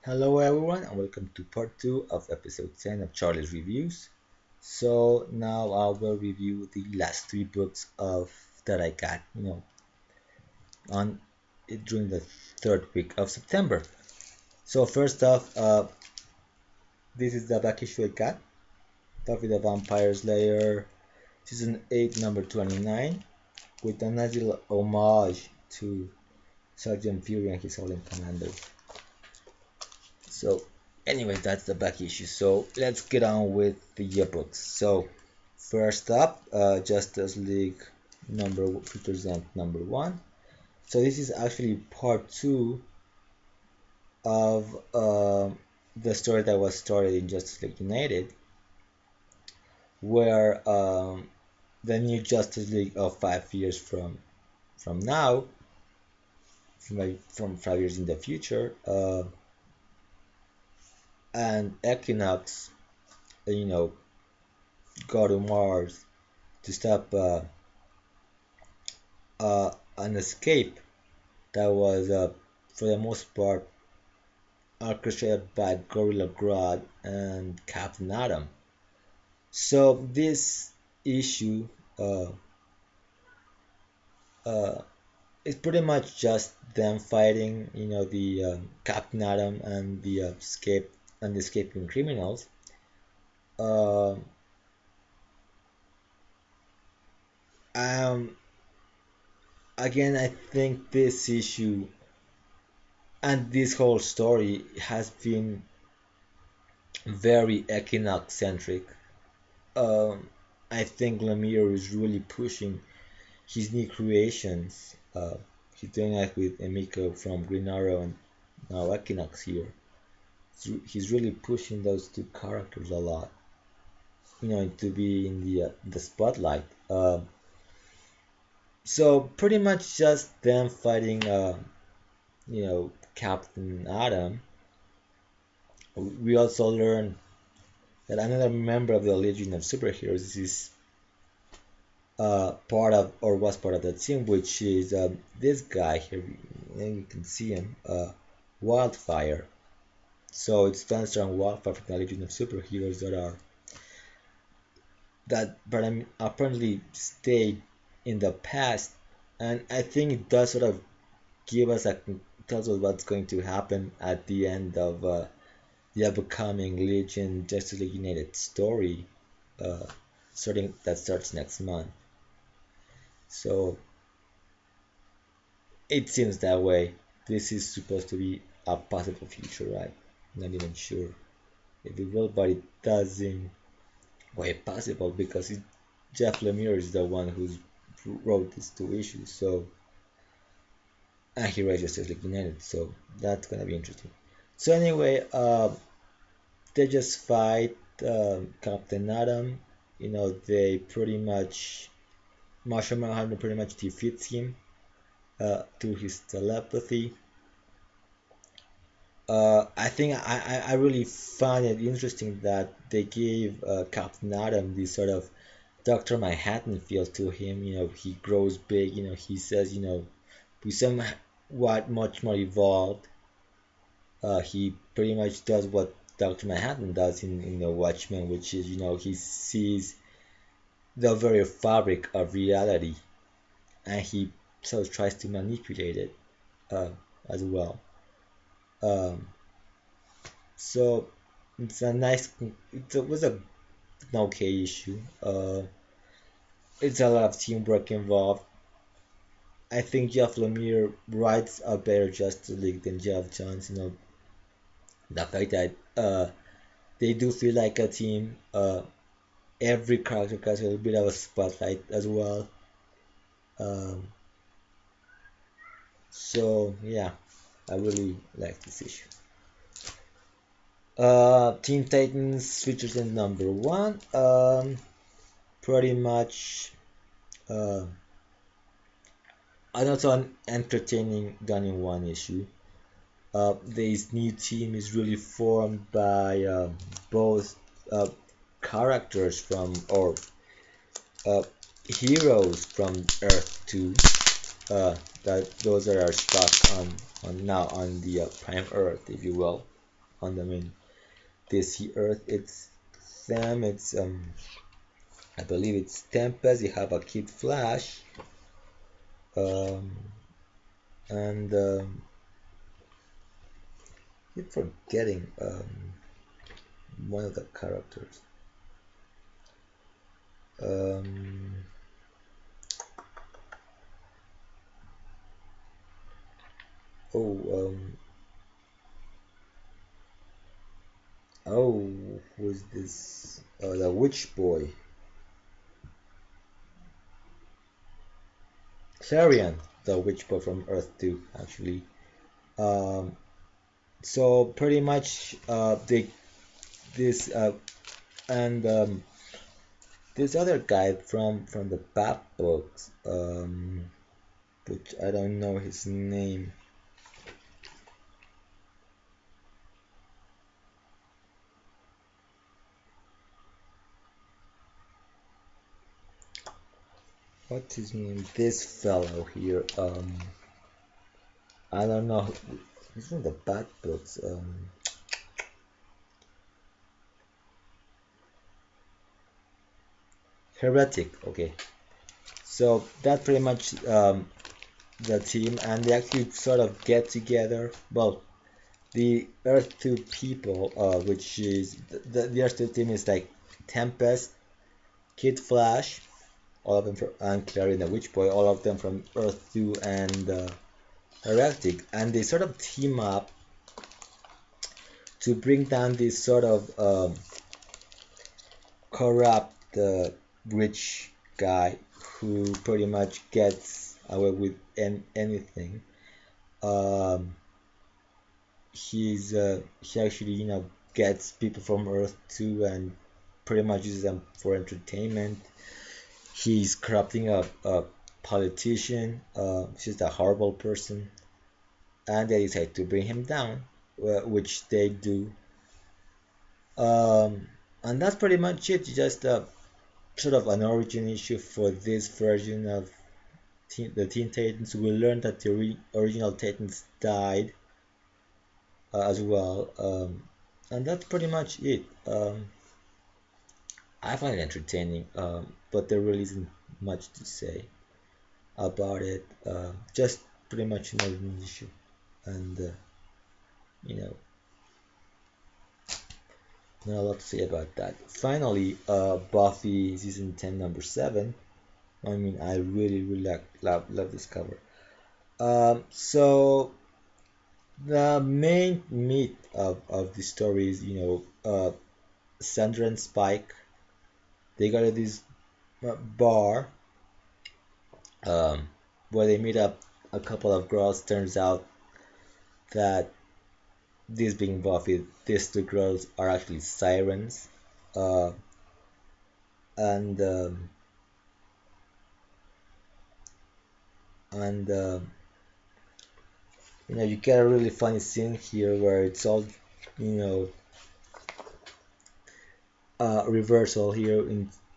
Hello everyone and welcome to part 2 of episode 10 of Charlie's Reviews. So now I will review the last three books of that I got, on during the third week of September. So first off, this is the back issue I got, Buffy the Vampire Slayer, season 8, number 29, with a nice little homage to Sergeant Fury and his Howling Commandos. So anyway, that's the back issue. So let's get on with the yearbooks. So first up, Justice League number represent number one. So this is actually part two of the story that was started in Justice League United, where the new Justice League of 5 years from now, from 5 years in the future, and Equinox, you know, go to Mars to stop an escape that was, for the most part, orchestrated by Gorilla Grodd and Captain Atom. So this issue uh, uh, is pretty much just them fighting, the Captain Atom and the escaping criminals. Uh, um, Again, I think this issue and this whole story has been very Equinox centric. Um, I think Lemire is really pushing his new creations. He's doing that with Emiko from Green Arrow and now Equinox here. He's really pushing those two characters a lot, to be in the spotlight. So pretty much just them fighting, Captain Atom. We also learn that another member of the Legion of Superheroes is part of or was part of that team, which is this guy here. And you can see him, Wildfire. So it stands on Wildfire from the Legion of Superheroes but apparently stayed in the past, and I think it does sort of give us tells us what's going to happen at the end of the upcoming Legion Justice League United story, uh, starts next month. So it seems that way. This is supposed to be a possible future, right? Not even sure if it will, but it does seem quite possible because Jeff Lemire is the one who wrote these two issues. So and he writes Justice League United, so that's gonna be interesting. So anyway, they just fight Captain Atom. They pretty much Marshall Manhunter pretty much defeats him through his telepathy. I think I really find it interesting that they gave Captain Atom this sort of Dr. Manhattan feel to him. He grows big. He says, he's somewhat much more evolved. He pretty much does what Dr. Manhattan does in the Watchmen, which is, he sees the very fabric of reality and he sort of tries to manipulate it uh, as well. Um, so it was an okay issue. It's a lot of teamwork involved. I think Jeff Lemire writes a better Justice League than Jeff Johns. The fact that they do feel like a team. Every character gets a little bit of a spotlight as well. Um, so yeah, I really like this issue. Teen Titans features in number one. Pretty much uh, also an entertaining done in one issue. This new team is really formed by both uh, characters from or uh, heroes from Earth 2. That those that are stuck on now on the Prime Earth, if you will. on the main DC Earth. It's them. It's I believe it's Tempest. You have a Kid Flash, um, and keep forgetting one of the characters. Um, oh, oh, who's this? The Witch Boy, Clarion, the Witch Boy from Earth 2, actually. Um, so pretty much, they this and this other guy from the Bat books, which I don't know his name. What's his name? This fellow here. I don't know. He's from the Bat books. Heretic. Okay. So that pretty much the team, and they actually sort of get together. Well, the Earth 2 people, which is the Earth 2 team is like Tempest, Kid Flash, all of them from, and Clary and the Witch Boy, all of them from Earth 2 and Heretic, and they sort of team up to bring down this sort of corrupt rich guy who pretty much gets away with anything. Um, he actually gets people from Earth 2 and pretty much uses them for entertainment. He's corrupting a politician. She's a horrible person, and they decide to bring him down, which they do. And that's pretty much it. Just sort of an origin issue for this version of the Teen Titans. We learned that the original Titans died as well, and that's pretty much it. I find it entertaining, but there really isn't much to say about it. Just pretty much an origin issue, and you know, not a lot to say about that. Finally, Buffy season 10, number 7. I mean, I really love this cover. So the main meat of the story is, Sandra and Spike. They go to this bar, um, where they meet up a couple of girls. Turns out that this being Buffy, these two girls are actually sirens, uh, and and you get a really funny scene here where it's all you know reversal here.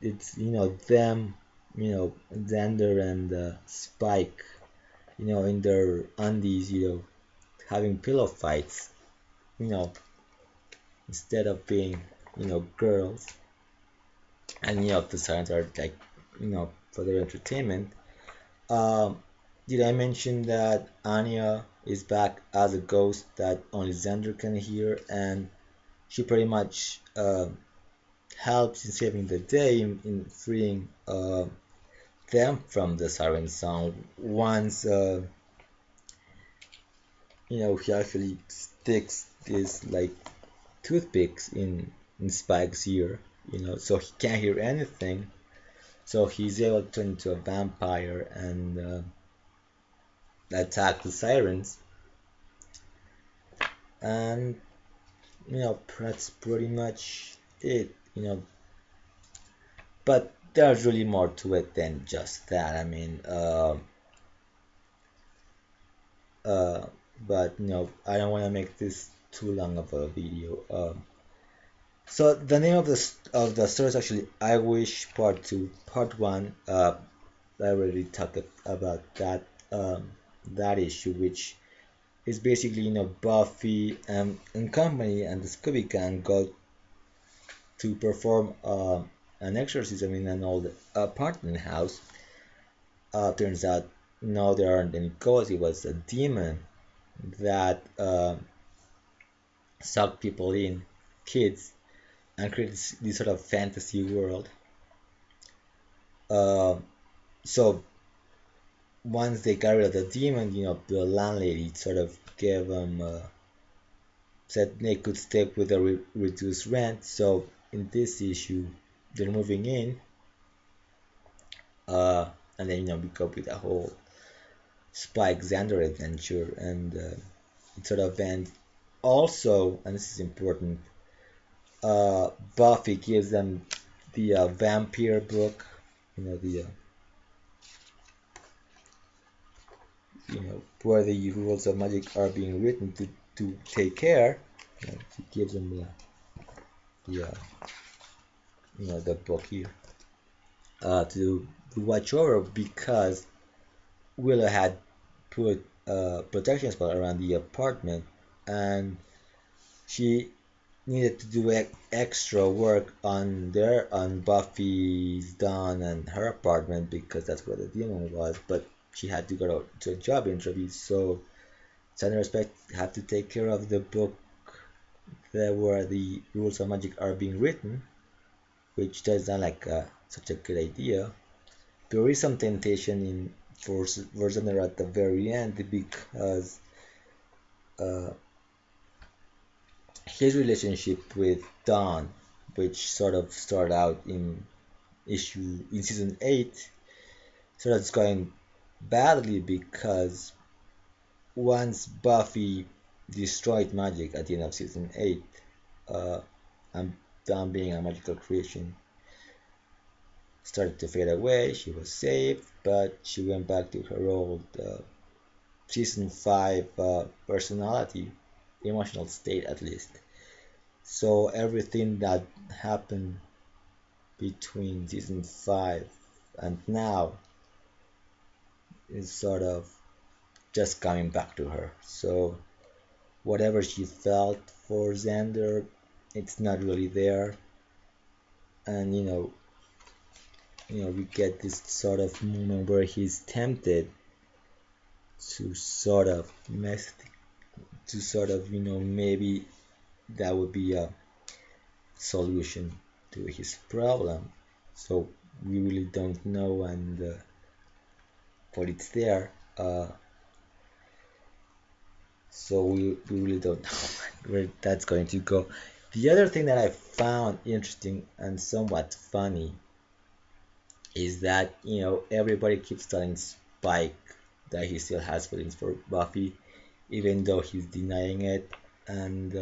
It's them, Xander and Spike, in their undies, having pillow fights, you know instead of being girls. And the sirens are like for their entertainment. um did I mention that Anya is back as a ghost that only Xander can hear, and she pretty much helps in saving the day in freeing them from the siren song once he actually sticks these like toothpicks in Spike's ear, so he can't hear anything. So he's able to turn into a vampire and attack the sirens. And that's pretty much it. But there's really more to it than just that. I mean, uh, but I don't want to make this too long of a video. So the name of the story is actually I Wish Part 2. Part 1, I already talked about that issue, which It's basically, Buffy and company and the Scooby Gang go to perform an exorcism in an old apartment house. Turns out, no, there aren't any ghosts. It was a demon that sucked people in, kids, and created this sort of fantasy world. Uh, so once they got rid of the demon, the landlady sort of gave them said they could stay with the reduced rent. So in this issue, they're moving in, and then we go with the whole Spike Xander adventure, and it sort of ends. Also, and this is important, Buffy gives them the vampire book, the where the rules of magic are being written to take care. She gives them the the book here to watch over, because Willow had put protection spell around the apartment, and she needed to do extra work on Buffy's Dawn and her apartment, because that's where the demon was. But she had to go to a job interview, so Sander Respect had to take care of the book where the rules of magic are being written, which does not like such a good idea. There is some temptation in for Sander at the very end, because uh, his relationship with Dawn, which sort of started out in season 8, sort of is going badly, because once Buffy destroyed magic at the end of season 8, uh, and Dawn being a magical creation started to fade away. She was saved, but she went back to her old season 5 personality, emotional state at least. So everything that happened between season 5 and now is sort of just coming back to her. So whatever she felt for Xander, it's not really there. And we get this sort of moment where he's tempted to sort of mess, to sort of maybe that would be a solution to his problem. So we really don't know, and but it's there. So we really don't know where that's going to go. The other thing that I found interesting and somewhat funny is that everybody keeps telling Spike that he still has feelings for Buffy, even though he's denying it, and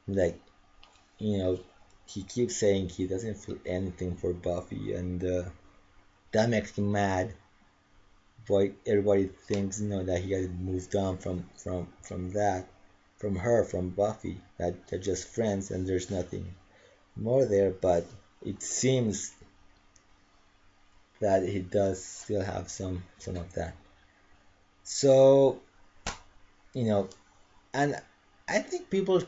like he keeps saying he doesn't feel anything for Buffy, and that makes him mad. But everybody thinks that he has moved on from that, from her, from Buffy, that they're just friends and there's nothing more there. But it seems that he does still have some of that. So and I think people,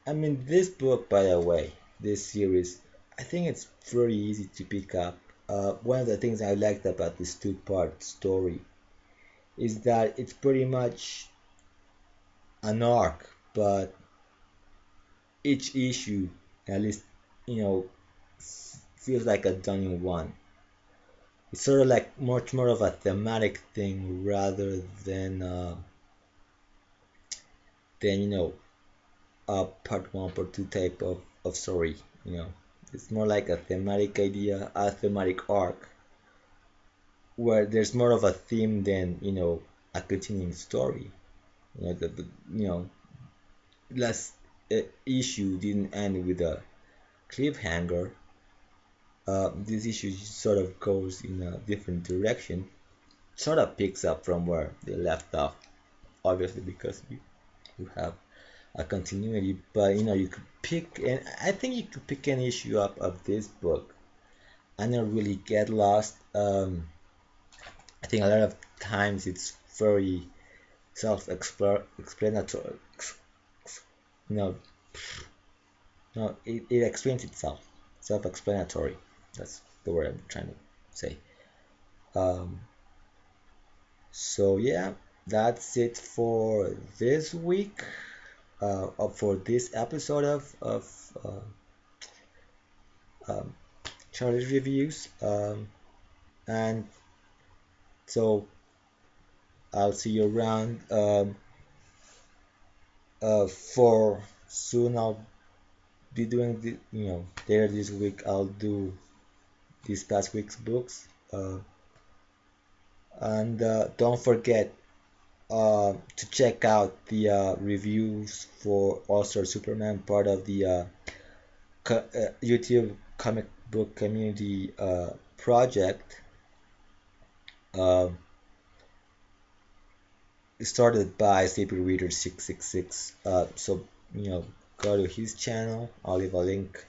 I mean, this book, by the way, this series, I think it's very easy to pick up. One of the things I liked about this two-part story is that it's pretty much an arc, but each issue, at least, you know, feels like a done in one. It's sort of like much more of a thematic thing rather than a part one, part two type of story. It's more like a thematic idea, a thematic arc, where there's more of a theme than a continuing story. The last issue didn't end with a cliffhanger. This issue sort of goes in a different direction, sort of picks up from where they left off, obviously because you have a continuity. But you could pick, and I think you could pick an issue up of this book and not really get lost. I think a lot of times it's very self-explanatory. No, no, it explains itself. Self-explanatory. That's the word I'm trying to say. Um, so yeah, that's it for this week. For this episode of um, Charlie's reviews. And so I'll see you around. For soon I'll be doing the later this week I'll do this past week's books. And don't forget to check out the reviews for All Star Superman, part of the YouTube comic book community project. Uh, started by Sleepy Reader 666. So go to his channel. I'll leave a link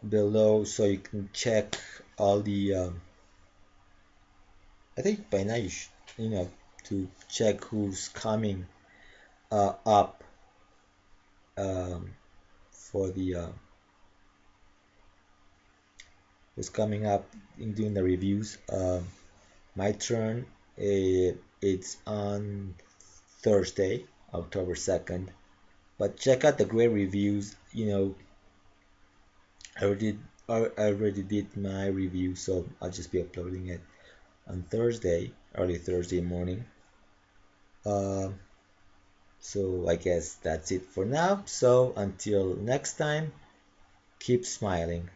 below so you can check all the. I think by now you should to check who's coming up um, for the who's coming up in doing the reviews. My turn. It's on Thursday, October 2nd. But check out the great reviews. I already I already did my review, so I'll just be uploading it on Thursday, early Thursday morning. Uh, so I guess that's it for now. So until next time, keep smiling.